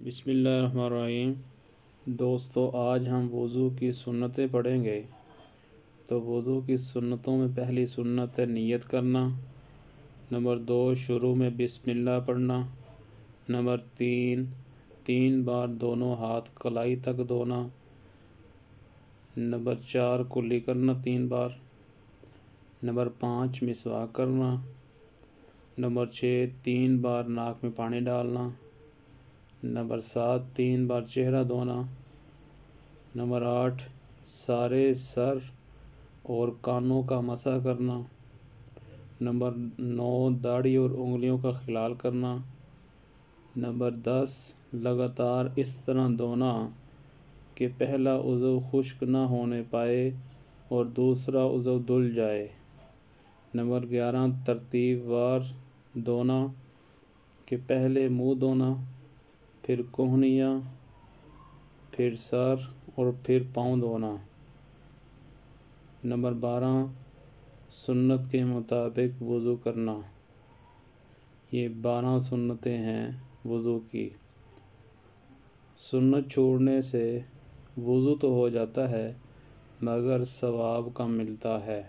بسم اللہ الرحمن الرحیم۔ دوستو، آج ہم وضو کی سنتیں پڑھیں گے۔ تو وضو کی سنتوں میں پہلی سنت ہے نیت کرنا۔ نمبر 2، شروع میں بسم اللہ پڑھنا۔ نمبر 3، 3 بار دونوں ہاتھ کلائی تک دھونا۔ نمبر 4، کلی کرنا 3 بار۔ نمبر 5، مسواک کرنا۔ نمبر 6، 3 بار ناک میں پانی ڈالنا۔ نمبر 7، 3 بار چہرہ دھونا۔ نمبر 8، سارے سر اور کانوں کا مسح کرنا۔ نمبر 9، داڑھی اور انگلیوں کا خلال کرنا۔ نمبر 10، لگاتار اس طرح دھونا کہ پہلا عضو خشک نہ ہونے پائے اور دوسرا عضو دھل جائے۔ نمبر 11، ترتیب وار دھونا کہ پہلے منہ دھونا، پھر کہنیاں، پھر سر اور پھر پاؤں دھونا۔ نمبر 12، سنت کے مطابق وضو کرنا۔ یہ 12 سنتیں ہیں وضو کی۔ سنت چھوڑنے سے وضو تو ہو جاتا ہے مگر ثواب کم ملتا ہے۔